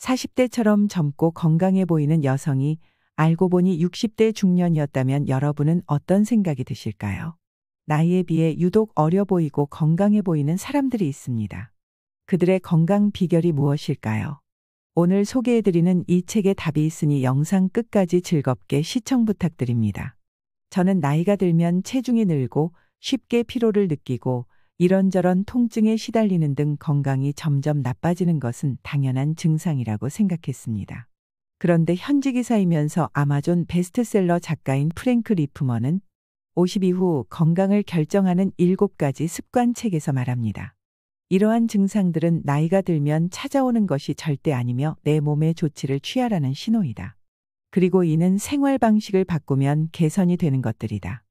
40대처럼 젊고 건강해 보이는 여성이 알고 보니 60대 중년이었다면 여러분은 어떤 생각이 드실까요? 나이에 비해 유독 어려 보이고 건강해 보이는 사람들이 있습니다. 그들의 건강 비결이 무엇일까요? 오늘 소개해드리는 이 책에 답이 있으니 영상 끝까지 즐겁게 시청 부탁드립니다. 저는 나이가 들면 체중이 늘고 쉽게 피로를 느끼고 이런저런 통증에 시달리는 등 건강이 점점 나빠지는 것은 당연한 증상이라고 생각했습니다. 그런데 현지 기사이면서 아마존 베스트셀러 작가인 프랭크 리프먼은 50 이후 건강을 결정하는 7가지 습관 책에서 말합니다. 이러한 증상들은 나이가 들면 찾아오는 것이 절대 아니며 내 몸의 조치를 취하라는 신호이다. 그리고 이는 생활 방식을 바꾸면 개선이 되는 것들이다.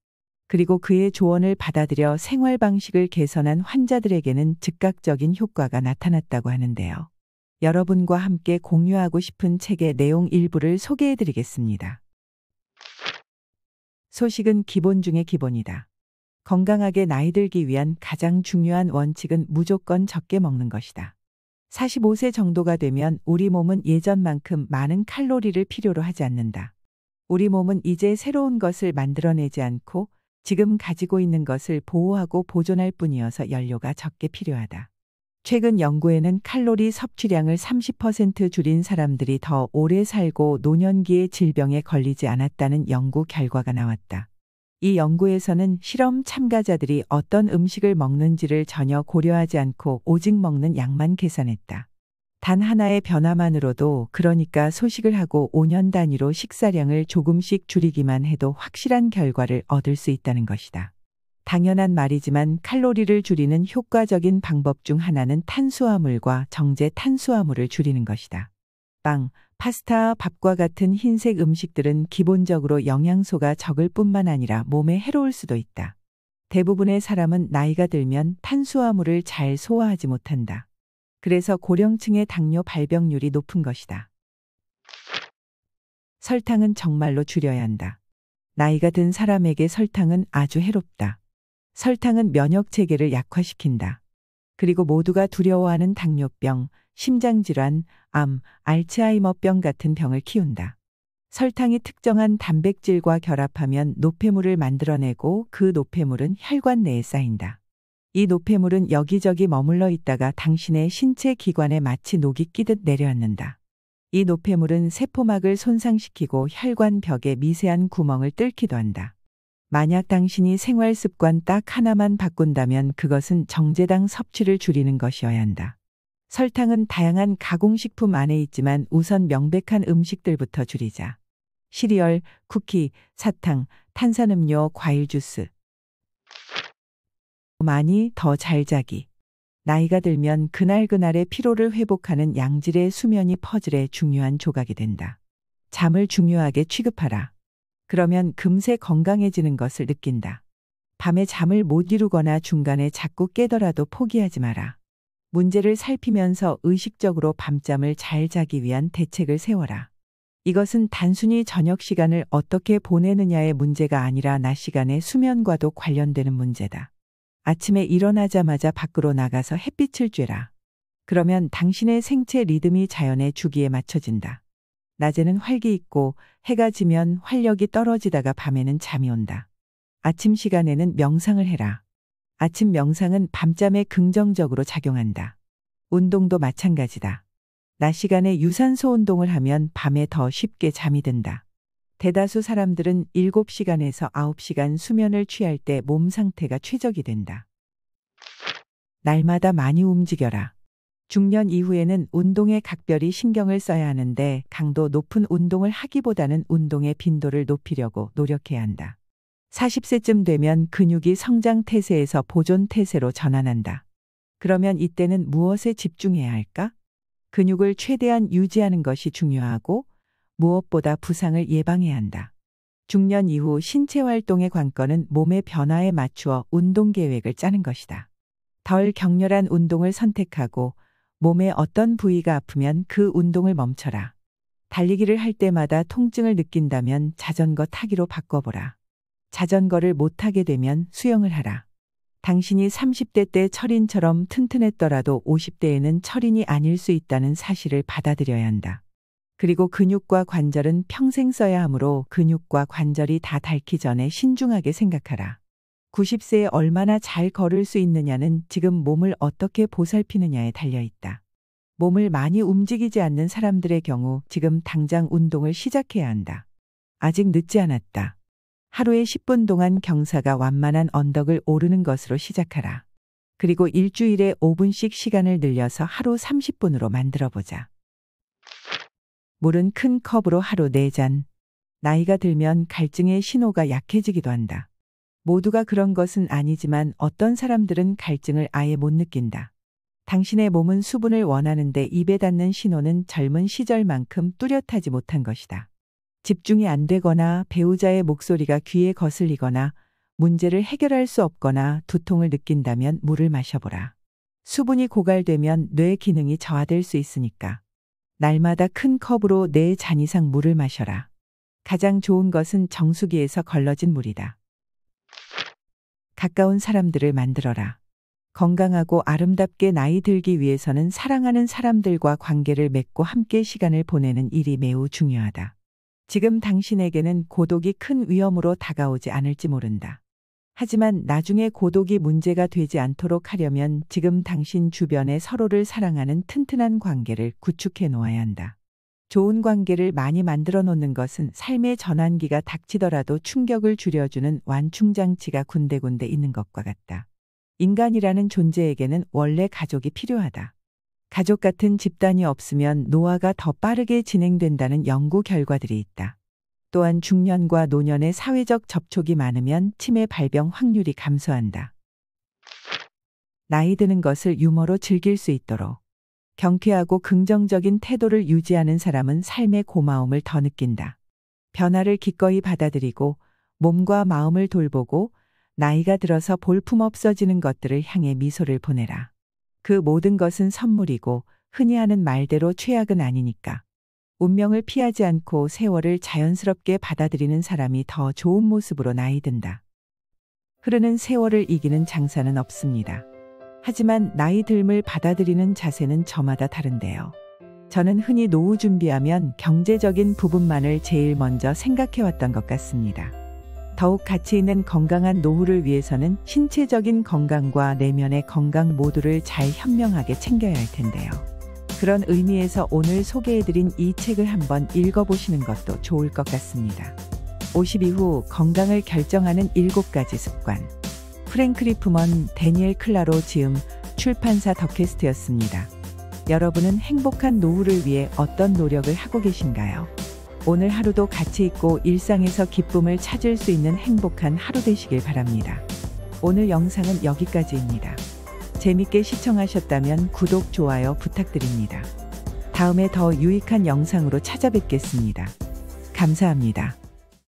그리고 그의 조언을 받아들여 생활 방식을 개선한 환자들에게는 즉각적인 효과가 나타났다고 하는데요. 여러분과 함께 공유하고 싶은 책의 내용 일부를 소개해 드리겠습니다. 소식은 기본 중의 기본이다. 건강하게 나이 들기 위한 가장 중요한 원칙은 무조건 적게 먹는 것이다. 45세 정도가 되면 우리 몸은 예전만큼 많은 칼로리를 필요로 하지 않는다. 우리 몸은 이제 새로운 것을 만들어내지 않고 지금 가지고 있는 것을 보호하고 보존할 뿐이어서 연료가 적게 필요하다. 최근 연구에는 칼로리 섭취량을 30% 줄인 사람들이 더 오래 살고 노년기에 질병에 걸리지 않았다는 연구 결과가 나왔다. 이 연구에서는 실험 참가자들이 어떤 음식을 먹는지를 전혀 고려하지 않고 오직 먹는 양만 계산했다. 단 하나의 변화만으로도, 그러니까 소식을 하고 5년 단위로 식사량을 조금씩 줄이기만 해도 확실한 결과를 얻을 수 있다는 것이다. 당연한 말이지만 칼로리를 줄이는 효과적인 방법 중 하나는 탄수화물과 정제 탄수화물을 줄이는 것이다. 빵, 파스타, 밥과 같은 흰색 음식들은 기본적으로 영양소가 적을 뿐만 아니라 몸에 해로울 수도 있다. 대부분의 사람은 나이가 들면 탄수화물을 잘 소화하지 못한다. 그래서 고령층의 당뇨 발병률이 높은 것이다. 설탕은 정말로 줄여야 한다. 나이가 든 사람에게 설탕은 아주 해롭다. 설탕은 면역 체계를 약화시킨다. 그리고 모두가 두려워하는 당뇨병, 심장질환, 암, 알츠하이머병 같은 병을 키운다. 설탕이 특정한 단백질과 결합하면 노폐물을 만들어내고 그 노폐물은 혈관 내에 쌓인다. 이 노폐물은 여기저기 머물러 있다가 당신의 신체 기관에 마치 녹이 끼듯 내려앉는다. 이 노폐물은 세포막을 손상시키고 혈관 벽에 미세한 구멍을 뚫기도 한다. 만약 당신이 생활 습관 딱 하나만 바꾼다면 그것은 정제당 섭취를 줄이는 것이어야 한다. 설탕은 다양한 가공식품 안에 있지만 우선 명백한 음식들부터 줄이자. 시리얼, 쿠키, 사탕, 탄산음료, 과일 주스. 많이 더 잘 자기. 나이가 들면 그날그날의 피로를 회복하는 양질의 수면이 퍼즐의 중요한 조각이 된다. 잠을 중요하게 취급하라. 그러면 금세 건강해지는 것을 느낀다. 밤에 잠을 못 이루거나 중간에 자꾸 깨더라도 포기하지 마라. 문제를 살피면서 의식적으로 밤잠을 잘 자기 위한 대책을 세워라. 이것은 단순히 저녁 시간을 어떻게 보내느냐의 문제가 아니라 낮 시간의 수면과도 관련되는 문제다. 아침에 일어나자마자 밖으로 나가서 햇빛을 쬐라. 그러면 당신의 생체 리듬이 자연의 주기에 맞춰진다. 낮에는 활기 있고 해가 지면 활력이 떨어지다가 밤에는 잠이 온다. 아침 시간에는 명상을 해라. 아침 명상은 밤잠에 긍정적으로 작용한다. 운동도 마찬가지다. 낮 시간에 유산소 운동을 하면 밤에 더 쉽게 잠이 든다. 대다수 사람들은 7시간에서 9시간 수면을 취할 때 몸 상태가 최적이 된다. 날마다 많이 움직여라. 중년 이후에는 운동에 각별히 신경을 써야 하는데 강도 높은 운동을 하기보다는 운동의 빈도를 높이려고 노력해야 한다. 40세쯤 되면 근육이 성장 태세에서 보존 태세로 전환한다. 그러면 이때는 무엇에 집중해야 할까? 근육을 최대한 유지하는 것이 중요하고 무엇보다 부상을 예방해야 한다. 중년 이후 신체 활동의 관건은 몸의 변화에 맞추어 운동 계획을 짜는 것이다. 덜 격렬한 운동을 선택하고 몸의 어떤 부위가 아프면 그 운동을 멈춰라. 달리기를 할 때마다 통증을 느낀다면 자전거 타기로 바꿔보라. 자전거를 못 타게 되면 수영을 하라. 당신이 30대 때 철인처럼 튼튼했더라도 50대에는 철인이 아닐 수 있다는 사실을 받아들여야 한다. 그리고 근육과 관절은 평생 써야 하므로 근육과 관절이 다 닳기 전에 신중하게 생각하라. 90세에 얼마나 잘 걸을 수 있느냐는 지금 몸을 어떻게 보살피느냐에 달려있다. 몸을 많이 움직이지 않는 사람들의 경우 지금 당장 운동을 시작해야 한다. 아직 늦지 않았다. 하루에 10분 동안 경사가 완만한 언덕을 오르는 것으로 시작하라. 그리고 일주일에 5분씩 시간을 늘려서 하루 30분으로 만들어보자. 물은 큰 컵으로 하루 4잔. 나이가 들면 갈증의 신호가 약해지기도 한다. 모두가 그런 것은 아니지만 어떤 사람들은 갈증을 아예 못 느낀다. 당신의 몸은 수분을 원하는데 입에 닿는 신호는 젊은 시절만큼 뚜렷하지 못한 것이다. 집중이 안 되거나 배우자의 목소리가 귀에 거슬리거나 문제를 해결할 수 없거나 두통을 느낀다면 물을 마셔보라. 수분이 고갈되면 뇌 기능이 저하될 수 있으니까. 날마다 큰 컵으로 4잔 이상 물을 마셔라. 가장 좋은 것은 정수기에서 걸러진 물이다. 가까운 사람들을 만들어라. 건강하고 아름답게 나이 들기 위해서는 사랑하는 사람들과 관계를 맺고 함께 시간을 보내는 일이 매우 중요하다. 지금 당신에게는 고독이 큰 위험으로 다가오지 않을지 모른다. 하지만 나중에 고독이 문제가 되지 않도록 하려면 지금 당신 주변에 서로를 사랑하는 튼튼한 관계를 구축해 놓아야 한다. 좋은 관계를 많이 만들어 놓는 것은 삶의 전환기가 닥치더라도 충격을 줄여주는 완충장치가 군데군데 있는 것과 같다. 인간이라는 존재에게는 원래 가족이 필요하다. 가족 같은 집단이 없으면 노화가 더 빠르게 진행된다는 연구 결과들이 있다. 또한 중년과 노년의 사회적 접촉이 많으면 치매 발병 확률이 감소한다. 나이 드는 것을 유머로 즐길 수 있도록. 경쾌하고 긍정적인 태도를 유지하는 사람은 삶의 고마움을 더 느낀다. 변화를 기꺼이 받아들이고 몸과 마음을 돌보고 나이가 들어서 볼품 없어지는 것들을 향해 미소를 보내라. 그 모든 것은 선물이고 흔히 하는 말대로 최악은 아니니까. 운명을 피하지 않고 세월을 자연스럽게 받아들이는 사람이 더 좋은 모습으로 나이 든다. 흐르는 세월을 이기는 장사는 없습니다. 하지만 나이 듦을 받아들이는 자세는 저마다 다른데요. 저는 흔히 노후 준비하면 경제적인 부분만을 제일 먼저 생각해왔던 것 같습니다. 더욱 가치 있는 건강한 노후를 위해서는 신체적인 건강과 내면의 건강 모두를 잘 현명하게 챙겨야 할 텐데요. 그런 의미에서 오늘 소개해드린 이 책을 한번 읽어보시는 것도 좋을 것 같습니다. 50 이후 건강을 결정하는 7가지 습관. 프랭크 리프먼, 데니엘 클라로 지음, 출판사 더캐스트였습니다. 여러분은 행복한 노후를 위해 어떤 노력을 하고 계신가요? 오늘 하루도 가치 있고 일상에서 기쁨을 찾을 수 있는 행복한 하루 되시길 바랍니다. 오늘 영상은 여기까지입니다. 재밌게 시청하셨다면 구독, 좋아요 부탁드립니다. 다음에 더 유익한 영상으로 찾아뵙겠습니다. 감사합니다.